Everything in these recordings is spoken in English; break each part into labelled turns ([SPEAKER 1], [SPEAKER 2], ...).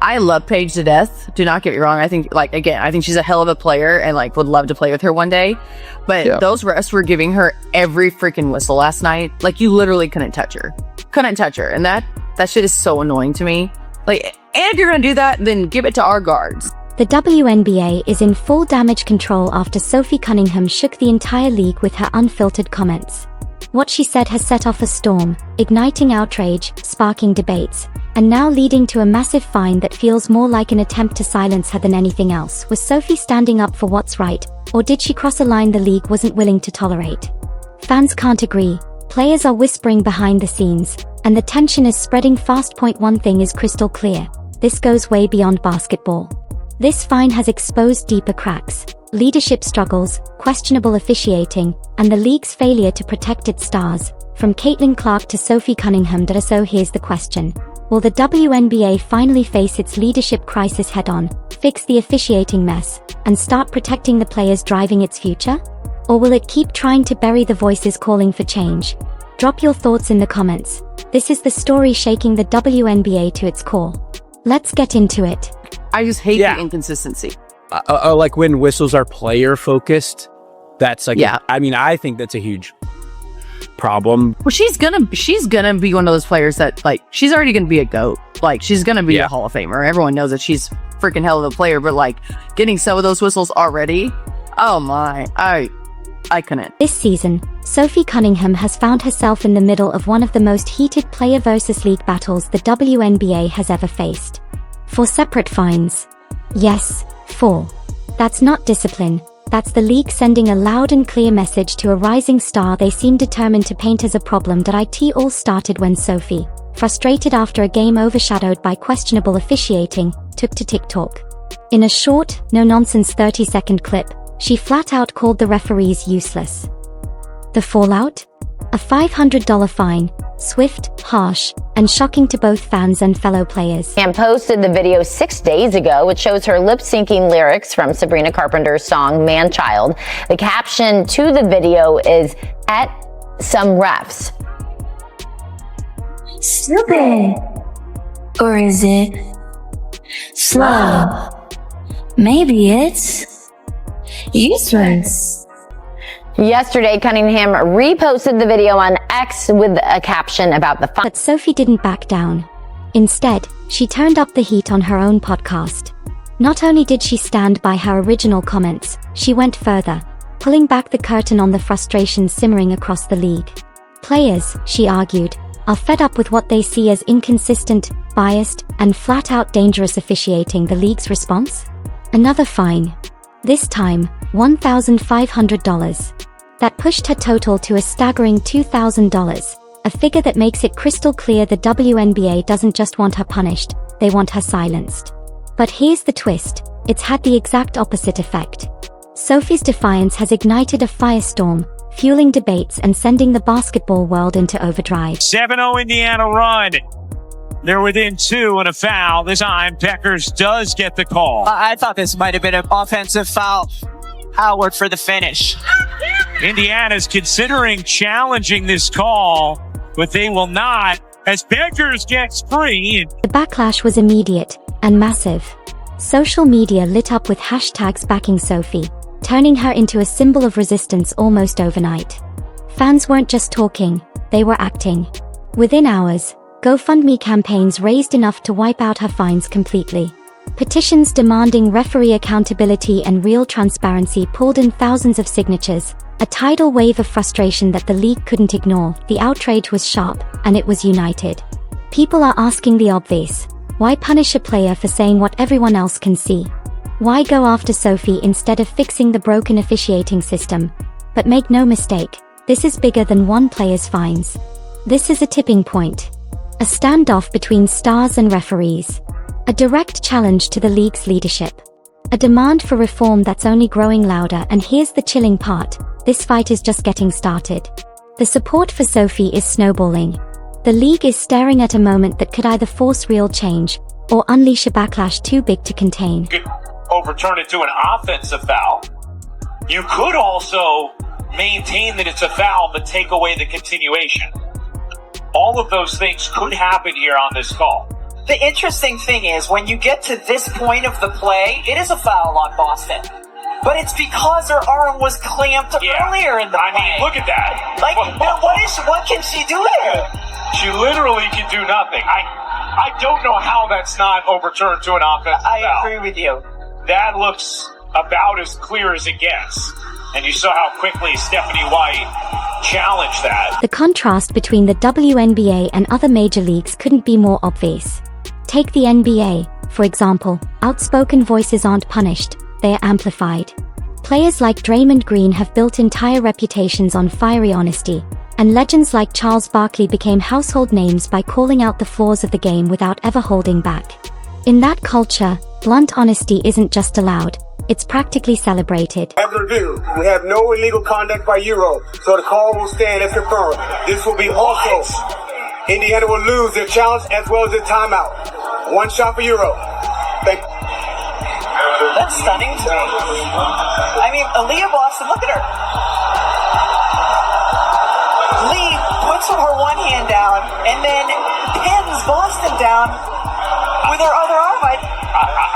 [SPEAKER 1] I love Paige to death. Do not get me wrong. I think, I think she's a hell of a player and, would love to play with her one day. But those refs were giving her every freaking whistle last night. You literally couldn't touch her. And that shit is so annoying to me. And if you're going to do that, then give it to our guards.
[SPEAKER 2] The WNBA is in full damage control after Sophie Cunningham shook the entire league with her unfiltered comments. What she said has set off a storm, igniting outrage, sparking debates, and now leading to a massive fine that feels more like an attempt to silence her than anything else. Was Sophie standing up for what's right, or did she cross a line the league wasn't willing to tolerate? Fans can't agree, players are whispering behind the scenes, and the tension is spreading fast. One thing is crystal clear: this goes way beyond basketball. This fine has exposed deeper cracks, leadership struggles, questionable officiating, and the league's failure to protect its stars, from Caitlin Clark to Sophie Cunningham. So here's the question: will the WNBA finally face its leadership crisis head-on, fix the officiating mess, and start protecting the players driving its future? Or will it keep trying to bury the voices calling for change? Drop your thoughts in the comments. This is the story shaking the WNBA to its core. Let's get into it.
[SPEAKER 1] I just hate the inconsistency.
[SPEAKER 3] When whistles are player focused, that's I think that's a huge problem.
[SPEAKER 1] Well, she's gonna be one of those players that she's already gonna be a GOAT. She's gonna be a Hall of Famer. Everyone knows that she's freaking hell of a player, but getting some of those whistles already, oh my, I couldn't.
[SPEAKER 2] This season, Sophie Cunningham has found herself in the middle of one of the most heated player versus league battles the WNBA has ever faced. 4 separate fines. Yes, 4. That's not discipline. That's the league sending a loud and clear message to a rising star they seem determined to paint as a problem. It all started when Sophie, frustrated after a game overshadowed by questionable officiating, took to TikTok. In a short, no-nonsense 30-second clip, she flat out called the referees useless. The fallout? A $500 fine, swift, harsh, and shocking to both fans and fellow players.
[SPEAKER 4] And posted the video 6 days ago. It shows her lip-syncing lyrics from Sabrina Carpenter's song Man-Child. The caption to the video is, "At some refs."
[SPEAKER 5] Stupid. Or is it slow? Maybe it's useless.
[SPEAKER 4] Yesterday, Cunningham reposted the video on X with a caption about the fine.
[SPEAKER 2] But Sophie didn't back down. Instead, she turned up the heat on her own podcast. Not only did she stand by her original comments, she went further, pulling back the curtain on the frustration simmering across the league. Players, she argued, are fed up with what they see as inconsistent, biased, and flat-out dangerous officiating. The league's response? Another fine. This time, $1,500. That pushed her total to a staggering $2,000, a figure that makes it crystal clear the WNBA doesn't just want her punished, they want her silenced. But here's the twist: it's had the exact opposite effect. Sophie's defiance has ignited a firestorm, fueling debates and sending the basketball world into overdrive.
[SPEAKER 6] 7-0 Indiana run. They're within 2 and a foul. This time, Peckers does get the call.
[SPEAKER 7] I thought this might have been an offensive foul. Howard for the finish.
[SPEAKER 6] Indiana's considering challenging this call, but they will not, as Peckers gets free.
[SPEAKER 2] The backlash was immediate and massive. Social media lit up with hashtags backing Sophie, turning her into a symbol of resistance almost overnight. Fans weren't just talking, they were acting. Within hours, GoFundMe campaigns raised enough to wipe out her fines completely. Petitions demanding referee accountability and real transparency pulled in thousands of signatures, a tidal wave of frustration that the league couldn't ignore. The outrage was sharp, and it was united. People are asking the obvious: why punish a player for saying what everyone else can see? Why go after Sophie instead of fixing the broken officiating system? But make no mistake, this is bigger than one player's fines. This is a tipping point. A standoff between stars and referees. A direct challenge to the league's leadership. A demand for reform that's only growing louder. And here's the chilling part: this fight is just getting started. The support for Sophie is snowballing. The league is staring at a moment that could either force real change, or unleash a backlash too big to contain.
[SPEAKER 6] You could overturn it to an offensive foul. You could also maintain that it's a foul, but take away the continuation. All of those things could happen here on this call.
[SPEAKER 8] the interesting thing is, when you get to this point of the play, it is a foul on Boston. But it's because her arm was clamped earlier in the play.
[SPEAKER 6] I mean, look at that.
[SPEAKER 8] Like, what can she do there?
[SPEAKER 6] She literally can do nothing. I don't know how that's not overturned to an offensive foul.
[SPEAKER 8] I agree with you.
[SPEAKER 6] That looks about as clear as it gets. And you saw how quickly Stephanie White challenged that.
[SPEAKER 2] The contrast between the WNBA and other major leagues couldn't be more obvious. Take the NBA, for example. Outspoken voices aren't punished, they are amplified. Players like Draymond Green have built entire reputations on fiery honesty, and legends like Charles Barkley became household names by calling out the flaws of the game without ever holding back. In that culture, blunt honesty isn't just allowed, it's practically celebrated.
[SPEAKER 9] As a review, we have no illegal conduct by Euro, so the call will stand as confirmed. This will be also. Indiana will lose their challenge as well as their timeout. One shot for Euro. Thank you.
[SPEAKER 8] That's stunning to me. I mean, Aaliyah Boston, look at her. Lee puts her one hand down and then pins Boston down with her other arm.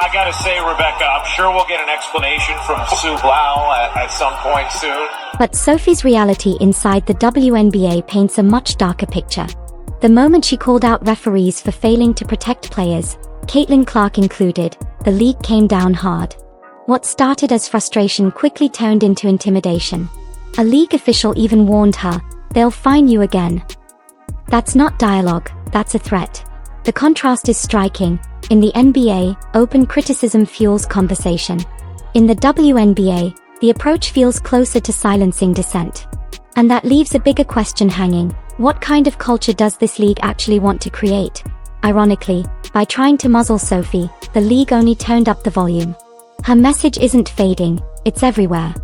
[SPEAKER 6] I gotta say, Rebecca, I'm sure we'll get an explanation from Sue Blau at some point soon.
[SPEAKER 2] But Sophie's reality inside the WNBA paints a much darker picture. The moment she called out referees for failing to protect players, Caitlin Clark included, the league came down hard. What started as frustration quickly turned into intimidation. A league official even warned her, "They'll fine you again." That's not dialogue, that's a threat. The contrast is striking. In the NBA, open criticism fuels conversation. In the WNBA, the approach feels closer to silencing dissent. And that leaves a bigger question hanging. What kind of culture does this league actually want to create? Ironically, by trying to muzzle Sophie, the league only turned up the volume. Her message isn't fading, it's everywhere.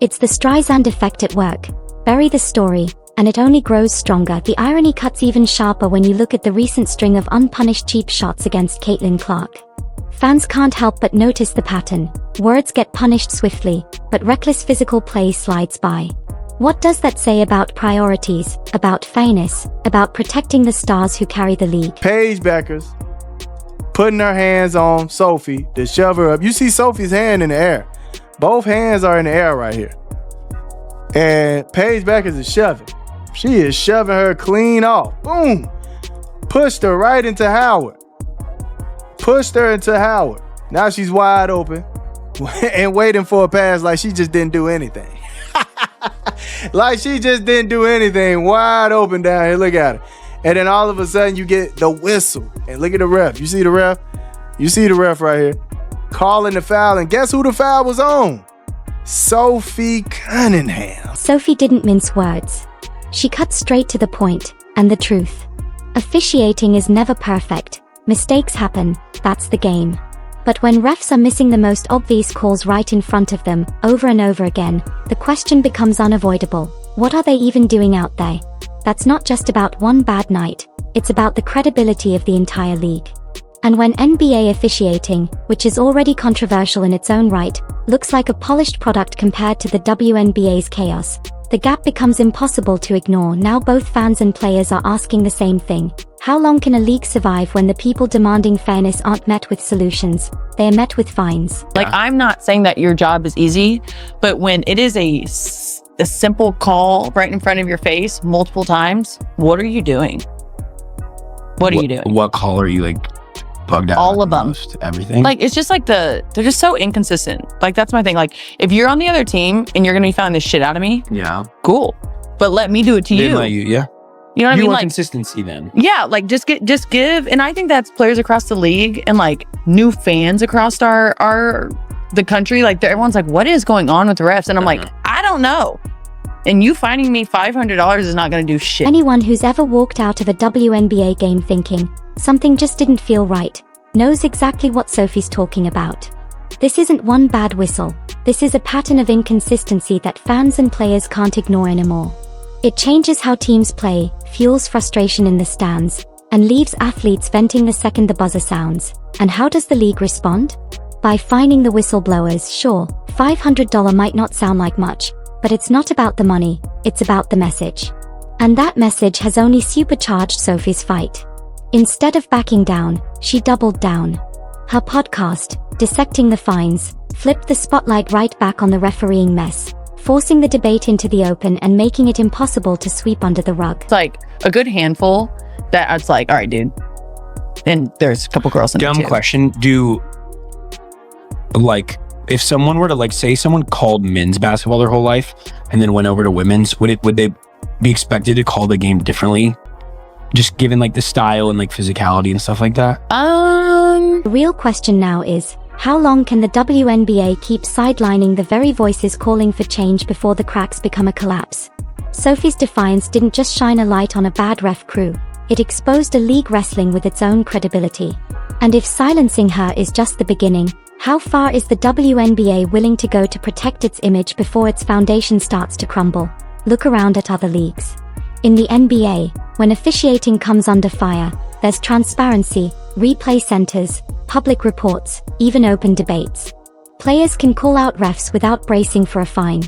[SPEAKER 2] It's the Streisand effect at work. Bury the story, and it only grows stronger. The irony cuts even sharper when you look at the recent string of unpunished cheap shots against Caitlin Clark. Fans can't help but notice the pattern. Words get punished swiftly, but reckless physical play slides by. What does that say about priorities, about fairness, about protecting the stars who carry the league?
[SPEAKER 10] Paige Beckers putting her hands on Sophie to shove her up. You see Sophie's hand in the air. Both hands are in the air right here. And Paige Beckers is shoving. She is shoving her clean off. Boom. Pushed her right into Howard. Pushed her into Howard. Now she's wide open and waiting for a pass like she just didn't do anything. Like she just didn't do anything. Wide open down here. Look at her. And then all of a sudden you get the whistle. And look at the ref. You see the ref? You see the ref right here. Calling the foul. And guess who the foul was on? Sophie Cunningham.
[SPEAKER 2] Sophie didn't mince words. She cut straight to the point, and the truth. Officiating is never perfect. Mistakes happen, that's the game. But when refs are missing the most obvious calls right in front of them, over and over again, the question becomes unavoidable. What are they even doing out there? That's not just about one bad night, it's about the credibility of the entire league. And when NBA officiating, which is already controversial in its own right, looks like a polished product compared to the WNBA's chaos, the gap becomes impossible to ignore. Now both fans and players are asking the same thing. How long can a league survive when the people demanding fairness aren't met with solutions? They are met with fines.
[SPEAKER 1] Like, I'm not saying that your job is easy, but when it is a simple call right in front of your face multiple times, what are you doing? What are you doing?
[SPEAKER 3] What call are you like bugged out?
[SPEAKER 1] All of them.
[SPEAKER 3] Most, everything? Like,
[SPEAKER 1] it's just like they're just so inconsistent. Like, that's my thing. Like, if you're on the other team and you're going to be fouling this shit out of me,
[SPEAKER 3] yeah,
[SPEAKER 1] cool. But let me do it to you.
[SPEAKER 3] Let you, yeah.
[SPEAKER 1] You know what I mean?
[SPEAKER 3] You want
[SPEAKER 1] like
[SPEAKER 3] consistency then.
[SPEAKER 1] Yeah, like just give. And I think that's players across the league and like new fans across the country. Like everyone's like, what is going on with the refs? And I'm like, I don't know. And you finding me $500 is not going to do shit.
[SPEAKER 2] Anyone who's ever walked out of a WNBA game thinking something just didn't feel right knows exactly what Sophie's talking about. This isn't one bad whistle. This is a pattern of inconsistency that fans and players can't ignore anymore. It changes how teams play, fuels frustration in the stands, and leaves athletes venting the second the buzzer sounds. And how does the league respond? By fining the whistleblowers. Sure, $500 might not sound like much, but it's not about the money, it's about the message. And that message has only supercharged Sophie's fight. Instead of backing down, she doubled down. Her podcast, Dissecting the Fines, flipped the spotlight right back on the refereeing mess, forcing the debate into the open and making it impossible to sweep under the rug.
[SPEAKER 1] It's like a good handful that I was like, all right, dude. And there's a couple girls in there too.
[SPEAKER 3] Dumb question. If someone were to like say someone called men's basketball their whole life and then went over to women's, would they be expected to call the game differently? Just given like the style and like physicality and stuff like that?
[SPEAKER 2] The real question now is, how long can the WNBA keep sidelining the very voices calling for change before the cracks become a collapse? Sophie's defiance didn't just shine a light on a bad ref crew, it exposed a league wrestling with its own credibility. And if silencing her is just the beginning, how far is the WNBA willing to go to protect its image before its foundation starts to crumble? Look around at other leagues. In the NBA, when officiating comes under fire, there's transparency, replay centers, public reports, even open debates. Players can call out refs without bracing for a fine.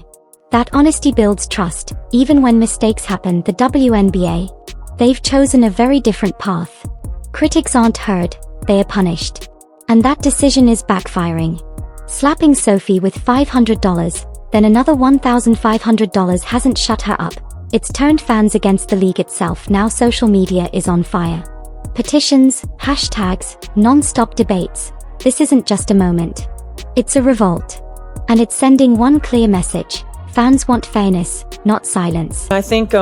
[SPEAKER 2] That honesty builds trust, even when mistakes happen. The WNBA, they've chosen a very different path. Critics aren't heard, they are punished. And that decision is backfiring. Slapping Sophie with $500, then another $1,500 hasn't shut her up. It's turned fans against the league itself. Now social media is on fire. Petitions, hashtags, non-stop debates. This isn't just a moment. It's a revolt. And it's sending one clear message. Fans want fairness, not silence.
[SPEAKER 11] I think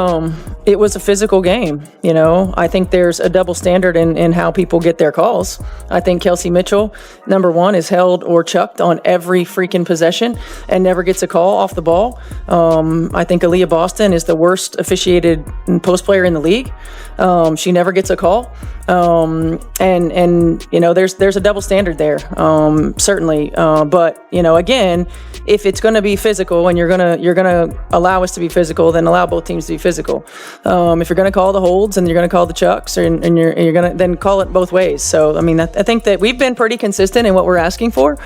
[SPEAKER 11] it was a physical game, I think there's a double standard in how people get their calls. I think Kelsey Mitchell, number one, is held or chucked on every freaking possession and never gets a call off the ball. I think Aaliyah Boston is the worst officiated post player in the league. She never gets a call. And there's a double standard there, certainly. But again, if it's going to be physical and you're going to allow us to be physical, then allow both teams to be physical. If you're going to call the holds and you're going to call the chucks, and you're going to then call it both ways. So, I think that we've been pretty consistent in what we're asking for.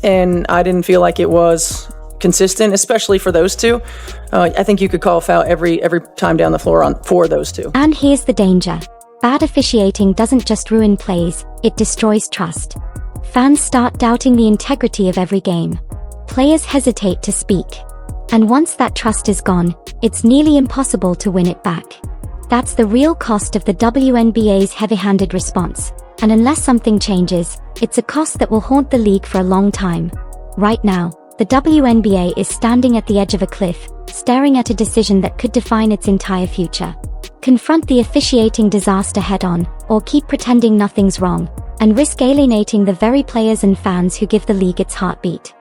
[SPEAKER 11] And I didn't feel like it was consistent, especially for those two. I think you could call a foul every time down the floor for those two.
[SPEAKER 2] And here's the danger. Bad officiating doesn't just ruin plays, it destroys trust. Fans start doubting the integrity of every game. Players hesitate to speak. And once that trust is gone, it's nearly impossible to win it back. That's the real cost of the WNBA's heavy-handed response. And unless something changes, it's a cost that will haunt the league for a long time. Right now, the WNBA is standing at the edge of a cliff, staring at a decision that could define its entire future. Confront the officiating disaster head-on, or keep pretending nothing's wrong, and risk alienating the very players and fans who give the league its heartbeat.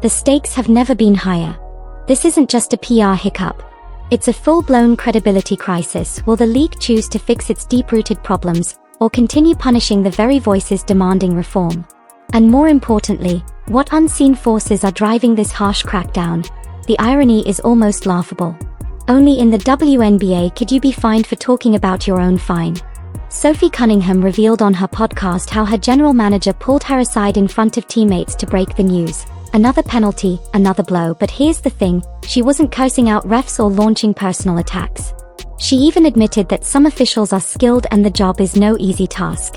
[SPEAKER 2] The stakes have never been higher. This isn't just a PR hiccup. It's a full-blown credibility crisis. Will the league choose to fix its deep-rooted problems, or continue punishing the very voices demanding reform? And more importantly, what unseen forces are driving this harsh crackdown? The irony is almost laughable. Only in the WNBA could you be fined for talking about your own fine. Sophie Cunningham revealed on her podcast how her general manager pulled her aside in front of teammates to break the news. Another penalty, another blow. But here's the thing, she wasn't cursing out refs or launching personal attacks. She even admitted that some officials are skilled and the job is no easy task.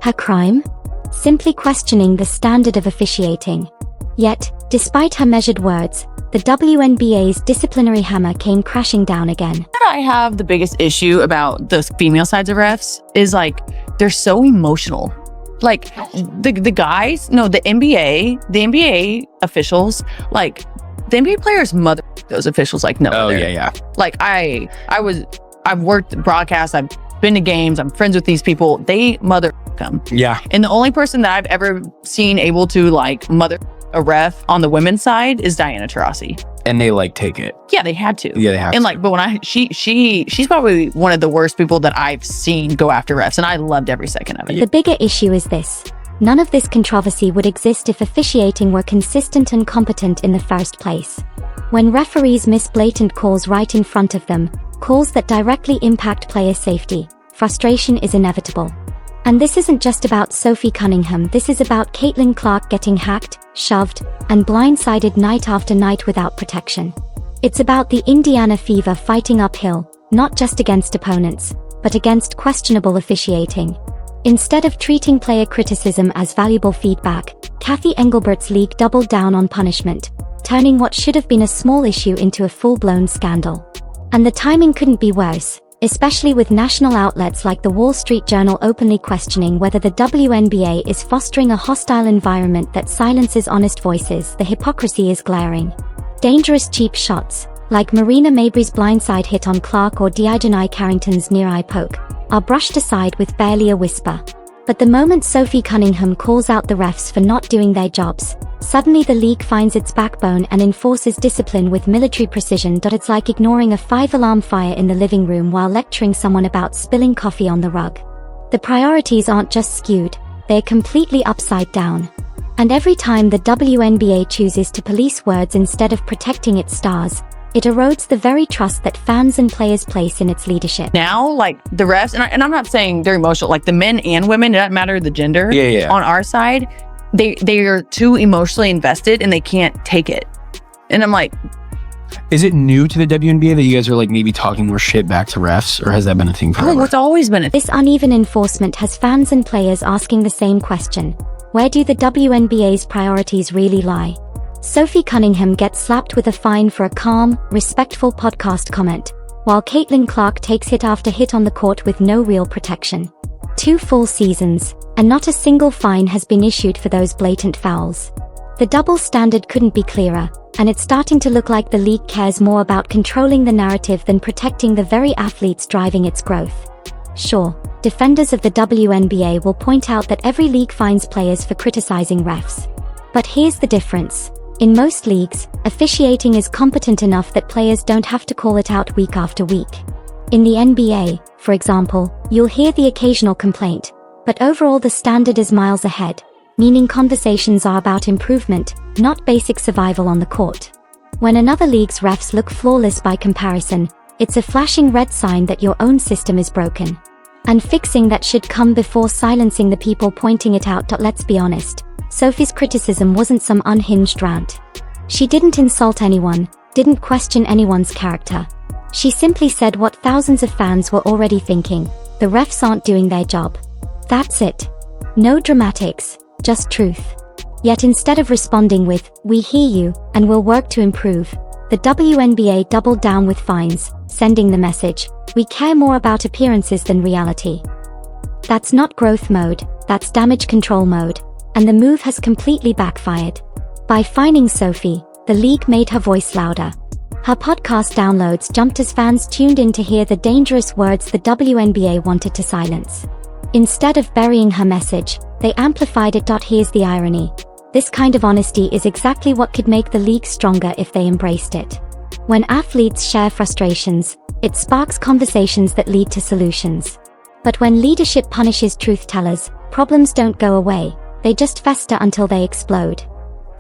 [SPEAKER 2] Her crime? Simply questioning the standard of officiating. Yet, despite her measured words, the WNBA's disciplinary hammer came crashing down again.
[SPEAKER 1] I have the biggest issue about the female sides of refs is they're so emotional. The guys, no, the NBA officials, the NBA players mother those officials no other.
[SPEAKER 3] Yeah.
[SPEAKER 1] I've worked broadcast, I've been to games, I'm friends with these people, they mother them.
[SPEAKER 3] Yeah.
[SPEAKER 1] And the only person that I've ever seen able to mother a ref on the women's side is Diana Taurasi.
[SPEAKER 3] And they take it.
[SPEAKER 1] Yeah, they had to.
[SPEAKER 3] Yeah, they have
[SPEAKER 1] and
[SPEAKER 3] to.
[SPEAKER 1] But when she's probably one of the worst people that I've seen go after refs, and I loved every second of it.
[SPEAKER 2] The bigger issue is this. None of this controversy would exist if officiating were consistent and competent in the first place. When referees miss blatant calls right in front of them, calls that directly impact player safety, frustration is inevitable. And this isn't just about Sophie Cunningham, this is about Caitlin Clark getting hacked, shoved, and blindsided night after night without protection. It's about the Indiana Fever fighting uphill, not just against opponents, but against questionable officiating. Instead of treating player criticism as valuable feedback, Cathy Engelbert's league doubled down on punishment, turning what should have been a small issue into a full-blown scandal. And the timing couldn't be worse, especially with national outlets like the Wall Street Journal openly questioning whether the WNBA is fostering a hostile environment that silences honest voices. The hypocrisy is glaring. Dangerous cheap shots, like Marina Mabrey's blindside hit on Clark or Diagenai Carrington's near-eye poke, are brushed aside with barely a whisper. But the moment Sophie Cunningham calls out the refs for not doing their jobs, suddenly the league finds its backbone and enforces discipline with military precision. It's like ignoring a 5-alarm fire in the living room while lecturing someone about spilling coffee on the rug. The priorities aren't just skewed, they're completely upside down. And every time the WNBA chooses to police words instead of protecting its stars, it erodes the very trust that fans and players place in its leadership.
[SPEAKER 1] Now, like the refs, and I'm not saying they're emotional, like the men and women, it doesn't matter the gender. On our side, they are too emotionally invested and they can't take it. And I'm like,
[SPEAKER 3] is it new to the WNBA that you guys are like maybe talking more shit back to refs, or has that been a thing forever?
[SPEAKER 1] Oh, it's always been a thing.
[SPEAKER 2] This uneven enforcement has fans and players asking the same question. Where do the WNBA's priorities really lie? Sophie Cunningham gets slapped with a fine for a calm, respectful podcast comment, while Caitlin Clark takes hit after hit on the court with no real protection. 2 full seasons, and not a single fine has been issued for those blatant fouls. The double standard couldn't be clearer, and it's starting to look like the league cares more about controlling the narrative than protecting the very athletes driving its growth. Sure, defenders of the WNBA will point out that every league fines players for criticizing refs. But here's the difference. In most leagues, officiating is competent enough that players don't have to call it out week after week. In the NBA, for example, you'll hear the occasional complaint, but overall the standard is miles ahead, meaning conversations are about improvement, not basic survival on the court. When another league's refs look flawless by comparison, it's a flashing red sign that your own system is broken. And fixing that should come before silencing the people pointing it out. Let's be honest. Sophie's criticism wasn't some unhinged rant. She didn't insult anyone, didn't question anyone's character. She simply said what thousands of fans were already thinking: the refs aren't doing their job. That's it. No dramatics, just truth. Yet instead of responding with, "We hear you, and we'll work to improve," the WNBA doubled down with fines, sending the message, "We care more about appearances than reality." That's not growth mode, that's damage control mode. And the move has completely backfired. By fining Sophie, the league made her voice louder. Her podcast downloads jumped as fans tuned in to hear the dangerous words the WNBA wanted to silence. Instead of burying her message, they amplified it. Here's the irony. This kind of honesty is exactly what could make the league stronger if they embraced it. When athletes share frustrations, it sparks conversations that lead to solutions. But when leadership punishes truth-tellers, problems don't go away. They just fester until they explode.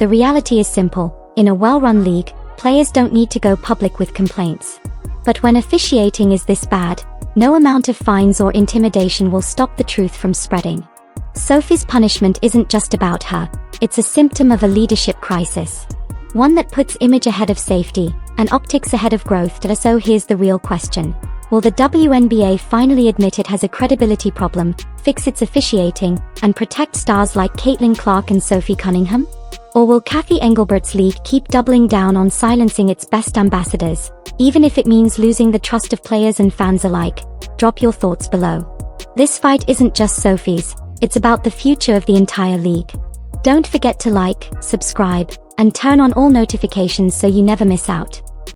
[SPEAKER 2] The reality is simple. In a well-run league, players don't need to go public with complaints. But when officiating is this bad, no amount of fines or intimidation will stop the truth from spreading. Sophie's punishment isn't just about her. It's a symptom of a leadership crisis. One that puts image ahead of safety, and optics ahead of growth. So here's the real question. Will the WNBA finally admit it has a credibility problem, fix its officiating, and protect stars like Caitlin Clark and Sophie Cunningham? Or will Cathy Engelbert's league keep doubling down on silencing its best ambassadors, even if it means losing the trust of players and fans alike? Drop your thoughts below. This fight isn't just Sophie's, it's about the future of the entire league. Don't forget to like, subscribe, and turn on all notifications so you never miss out.